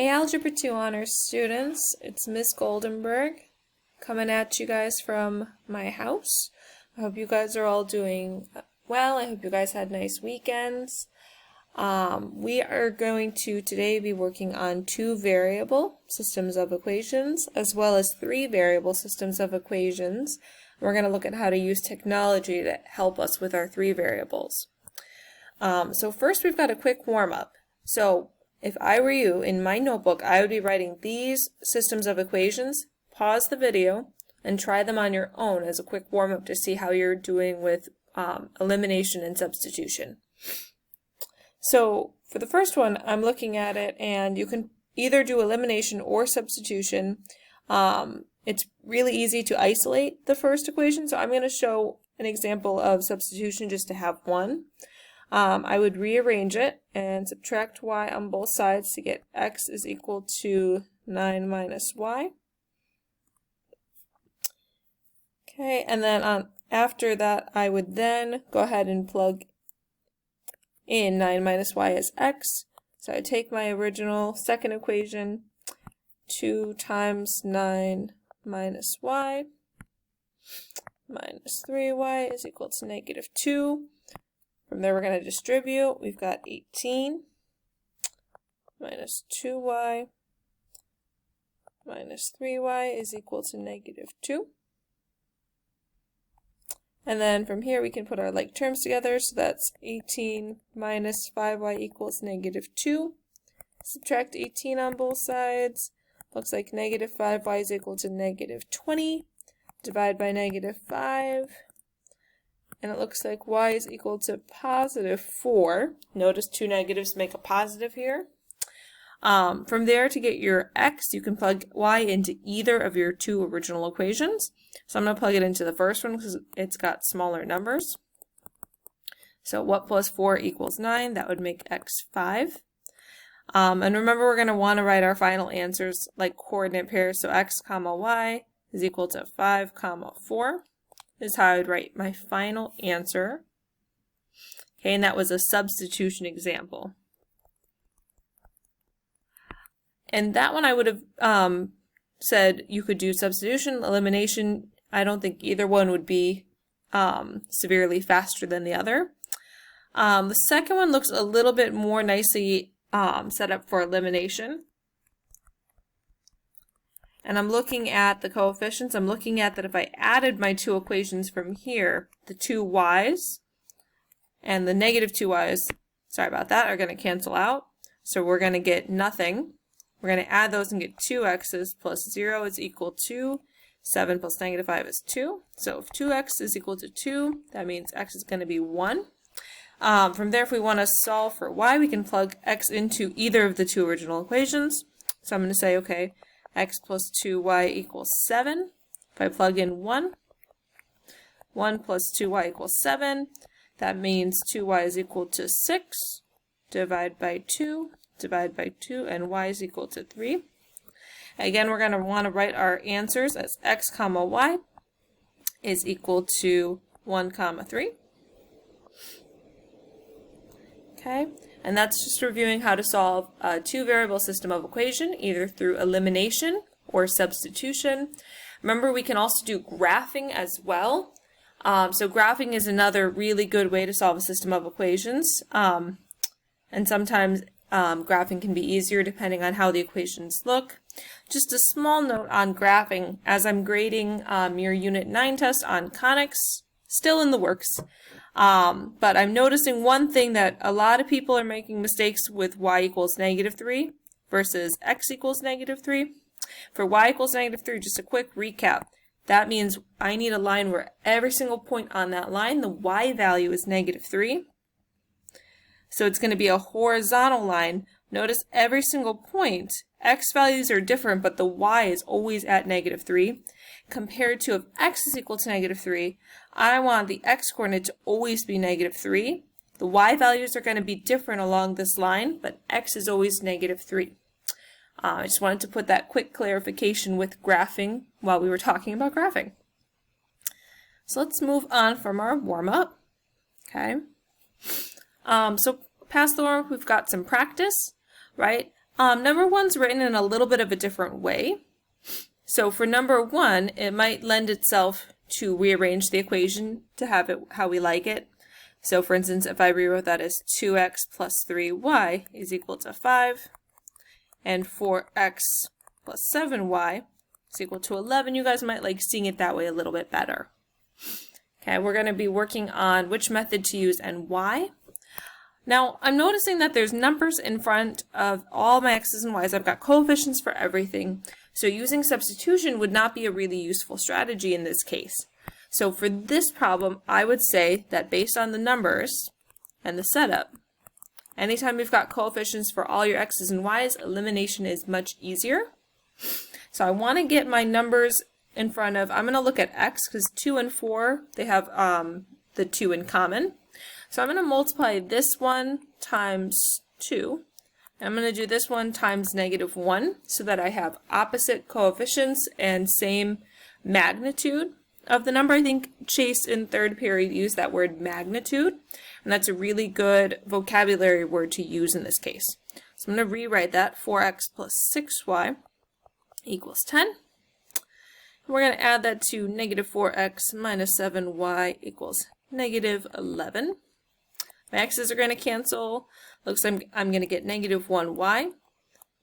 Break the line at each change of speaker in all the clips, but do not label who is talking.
Hey Algebra 2 Honors students, it's Miss Goldenberg coming at you guys from my house. I hope you guys are all doing well. I hope you guys had nice weekends. We are going to today be working on 2 variable systems of equations as well as 3 variable systems of equations. We're going to look at how to use technology to help us with our 3 variables. So first we've got a quick warm-up. So if I were you, in my notebook, I would be writing these systems of equations, pause the video, and try them on your own as a quick warm-up to see how you're doing with elimination and substitution. So for the first one, I'm looking at it, and you can either do elimination or substitution. It's really easy to isolate the first equation, so I'm going to show an example of substitution just to have one. I would rearrange it and subtract y on both sides to get x is equal to 9 minus y. Okay, and then after that, I would then go ahead and plug in 9 minus y as x. So I take my original second equation, 2 times 9 minus y minus 3y is equal to negative 2. From there, we're going to distribute. We've got 18 minus 2y minus 3y is equal to negative 2. And then from here, we can put our like terms together. So that's 18 minus 5y equals negative 2. Subtract 18 on both sides. Looks like negative 5y is equal to negative 20. Divide by negative 5. And it looks like y is equal to positive 4. Notice 2 negatives make a positive here. From there, to get your x, you can plug y into either of your 2 original equations. So I'm going to plug it into the first one because it's got smaller numbers. So what plus 4 equals 9? That would make x 5. And remember, we're going to want to write our final answers like coordinate pairs. So x comma y is equal to 5 comma 4. Is how I would write my final answer. Okay, and that was a substitution example. And that one I would have said you could do substitution, elimination. I don't think either one would be severely faster than the other. The second one looks a little bit more nicely set up for elimination. And I'm looking at the coefficients. I'm looking at that if I added my 2 equations from here, the 2 y's and the negative 2 y's, sorry about that, are going to cancel out. So we're going to get nothing. We're going to add those and get 2x's plus 0 is equal to 7 plus negative 5 is 2. So if 2x is equal to 2, that means x is going to be 1. From there, if we want to solve for y, we can plug x into either of the 2 original equations. So I'm going to say, okay, x plus 2y equals 7. If I plug in 1 plus 2y equals 7, that means 2y is equal to 6, divide by 2, and y is equal to 3. Again, we're going to want to write our answers as x comma y is equal to 1 comma 3. Okay. And that's just reviewing how to solve a 2-variable system of equation, either through elimination or substitution. Remember, we can also do graphing as well. So graphing is another really good way to solve a system of equations. And sometimes graphing can be easier depending on how the equations look. Just a small note on graphing, as I'm grading your Unit 9 test on conics, still in the works. But I'm noticing one thing, that a lot of people are making mistakes with y equals negative 3 versus x equals negative 3. For y equals negative 3, just a quick recap. That means I need a line where every single point on that line, the y value is negative 3. So it's going to be a horizontal line. Notice every single point, x values are different, but the y is always at negative 3. Compared to if x is equal to negative 3, I want the x-coordinate to always be negative 3. The y values are going to be different along this line, but x is always negative 3. I just wanted to put that quick clarification with graphing while we were talking about graphing. So let's move on from our warm-up. Okay. So past the warm-up, we've got some practice, right? Number one's written in a little bit of a different way. So for number one, it might lend itself to rearrange the equation to have it how we like it. So for instance, if I rewrote that as 2x plus 3y is equal to 5, and 4x plus 7y is equal to 11, you guys might like seeing it that way a little bit better. Okay, we're going to be working on which method to use and why. Now, I'm noticing that there's numbers in front of all my x's and y's. I've got coefficients for everything. So using substitution would not be a really useful strategy in this case. So for this problem, I would say that based on the numbers and the setup, anytime you've got coefficients for all your x's and y's, elimination is much easier. So I want to get my numbers in front of, I'm going to look at x because 2 and 4, they have the 2 in common. So I'm going to multiply this one times 2. And I'm going to do this one times -1 so that I have opposite coefficients and same magnitude of the number. I think Chase in third period used that word magnitude, and that's a really good vocabulary word to use in this case. So I'm going to rewrite that 4x plus 6y equals 10. We're going to add that to -4x minus 7y equals -11. My x's are going to cancel. Looks like I'm going to get -1y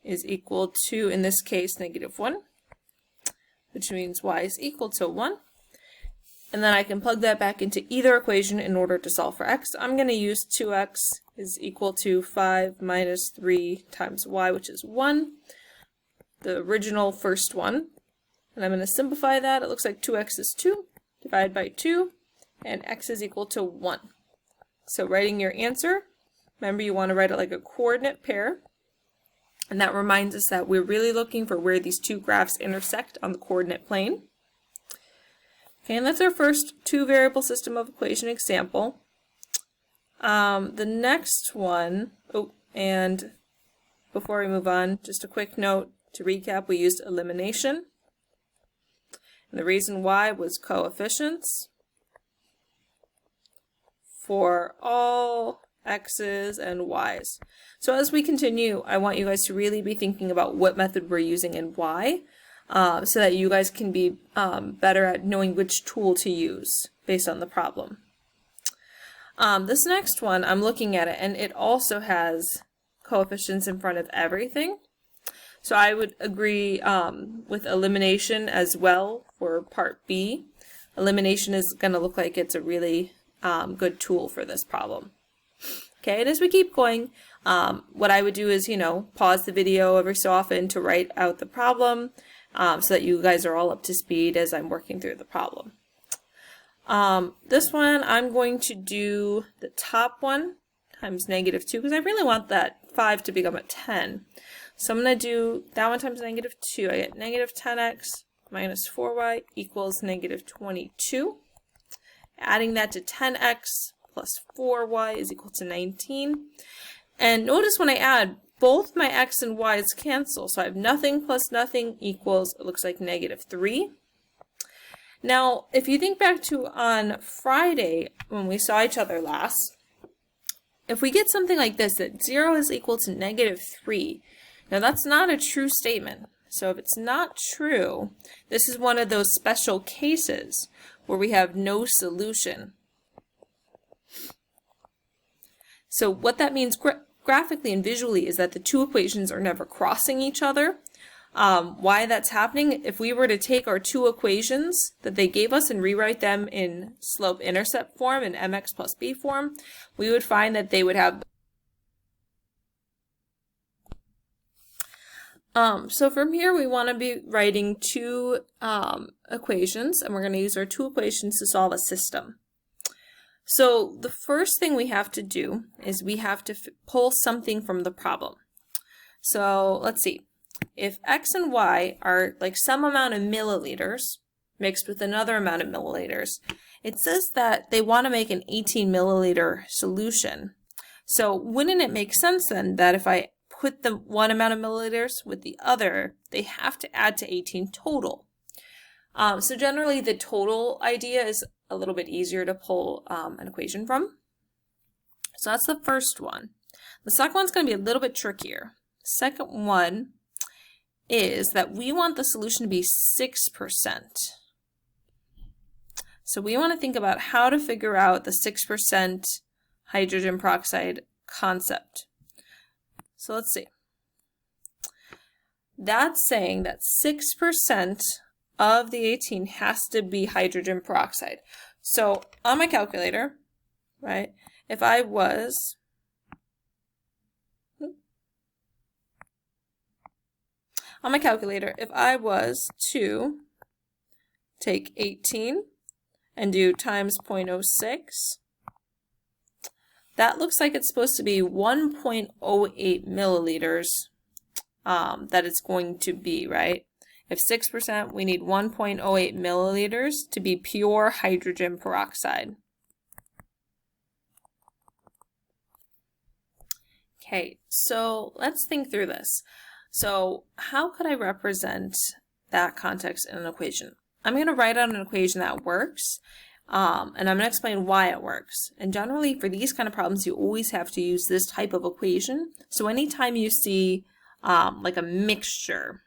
is equal to, in this case, -1, which means y is equal to 1. And then I can plug that back into either equation in order to solve for x. I'm going to use 2x is equal to 5 minus 3 times y, which is 1, the original first one. And I'm going to simplify that. It looks like 2x is 2, divide by 2, and x is equal to 1. So writing your answer, remember you want to write it like a coordinate pair. And that reminds us that we're really looking for where these two graphs intersect on the coordinate plane. Okay, and that's our first two variable system of equation example. The next one, and before we move on, just a quick note to recap, we used elimination. And the reason why was coefficients for all x's and y's. So as we continue, I want you guys to really be thinking about what method we're using and why, so that you guys can be better at knowing which tool to use based on the problem. This next one, I'm looking at it, and it also has coefficients in front of everything. So I would agree with elimination as well for part B. Elimination is going to look like it's a really good tool for this problem. Okay, and as we keep going, what I would do is, pause the video every so often to write out the problem so that you guys are all up to speed as I'm working through the problem. This one, I'm going to do the top one times -2 because I really want that 5 to become a 10. So I'm going to do that one times -2. I get -10x minus 4y equals -22. Adding that to 10x plus 4y is equal to 19. And notice when I add, both my x and y's cancel. So I have nothing plus nothing equals, it looks like -3. Now, if you think back to on Friday when we saw each other last, if we get something like this, that 0 is equal to -3, now that's not a true statement. So if it's not true, this is one of those special cases where we have no solution. So what that means graphically and visually is that the two equations are never crossing each other. Why that's happening, if we were to take our two equations that they gave us and rewrite them in slope-intercept form, in mx plus b form, we would find that they would have so from here we want to be writing two equations, and we're going to use our two equations to solve a system. So the first thing we have to do is we have to pull something from the problem. So let's see. If x and y are like some amount of milliliters mixed with another amount of milliliters, it says that they want to make an 18 milliliter solution. So wouldn't it make sense then that if I put the one amount of milliliters with the other, they have to add to 18 total? So generally the total idea is a little bit easier to pull an equation from. So that's the first one. The second one's going to be a little bit trickier. second one is that we want the solution to be 6%. So we want to think about how to figure out the 6% hydrogen peroxide concept. So let's see. That's saying that 6% of the 18 has to be hydrogen peroxide. So on my calculator, right, if I was to take 18 and do times 0.06, that looks like it's supposed to be 1.08 milliliters that it's going to be, right? If 6%, we need 1.08 milliliters to be pure hydrogen peroxide. Okay, so let's think through this. So how could I represent that context in an equation? I'm going to write out an equation that works, and I'm going to explain why it works. And generally, for these kind of problems, you always have to use this type of equation. So anytime you see like a mixture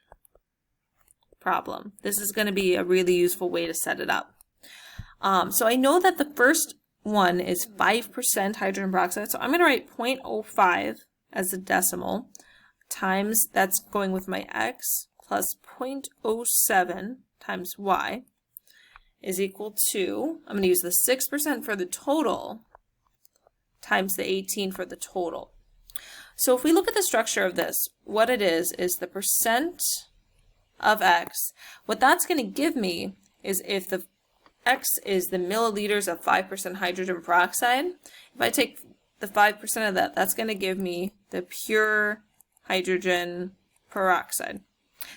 problem, this is going to be a really useful way to set it up. So I know that the first one is 5% hydrogen peroxide, so I'm going to write 0.05 as a decimal times, that's going with my x, plus 0.07 times y is equal to, I'm going to use the 6% for the total times the 18 for the total. So if we look at the structure of this, what it is the percent of x. What that's going to give me is if the x is the milliliters of 5% hydrogen peroxide, if I take the 5% of that, that's going to give me the pure hydrogen peroxide.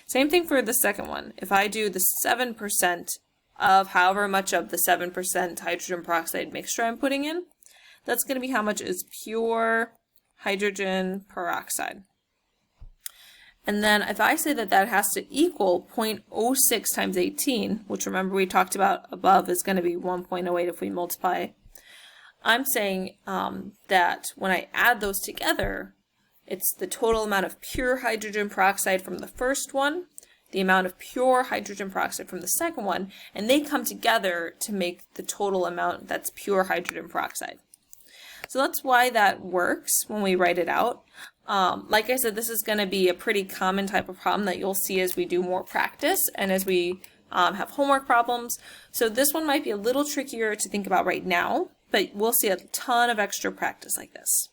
Same thing for the second one. If I do the 7% of however much of the 7% hydrogen peroxide mixture I'm putting in, that's going to be how much is pure hydrogen peroxide. And then if I say that that has to equal 0.06 times 18, which remember we talked about above is going to be 1.08 if we multiply, I'm saying that when I add those together, it's the total amount of pure hydrogen peroxide from the first one, the amount of pure hydrogen peroxide from the second one, and they come together to make the total amount that's pure hydrogen peroxide. So that's why that works when we write it out. Like I said, this is going to be a pretty common type of problem that you'll see as we do more practice and as we have homework problems. So this one might be a little trickier to think about right now, but we'll see a ton of extra practice like this.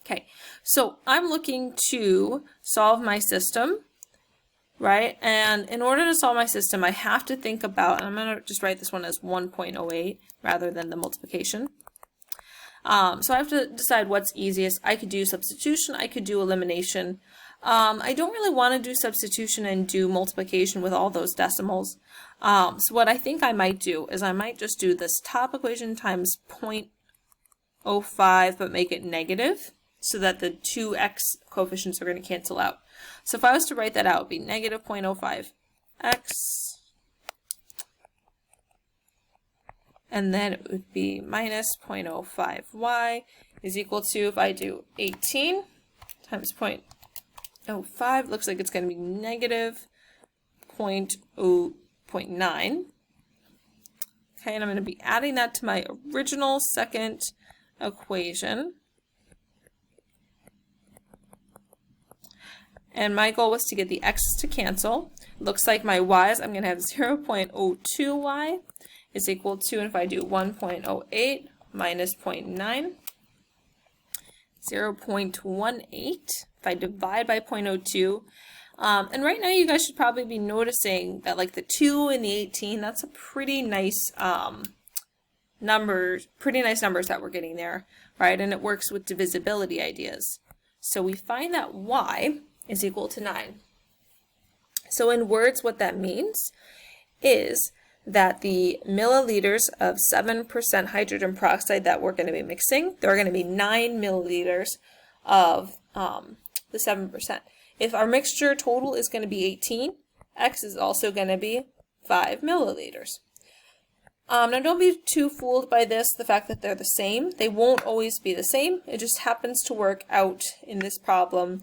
Okay, so I'm looking to solve my system, right? And in order to solve my system, I have to think about, and I'm going to just write this one as 1.08 rather than the multiplication. So I have to decide what's easiest. I could do substitution, I could do elimination. I don't really want to do substitution and do multiplication with all those decimals. So what I think I might do is I might just do this top equation times 0.05 but make it negative so that the two x coefficients are going to cancel out. So if I was to write that out, it would be negative 0.05 x, and then it would be minus 0.05 y is equal to, if I do 18 times 0.05, looks like it's going to be negative 0.9. Okay, and I'm going to be adding that to my original second equation. And my goal was to get the x's to cancel. Looks like my y's, I'm going to have 0.02y is equal to, and if I do 1.08 minus 0.9, 0.18. If I divide by 0.02, and right now you guys should probably be noticing that like the 2 and the 18, that's a pretty nice numbers that we're getting there, right? And it works with divisibility ideas. So we find that y is equal to 9. So in words, what that means is that the milliliters of 7% hydrogen peroxide that we're going to be mixing, there are going to be 9 milliliters of the 7%. If our mixture total is going to be 18, x is also going to be 5 milliliters. Now don't be too fooled by this, the fact that they're the same. They won't always be the same. It just happens to work out in this problem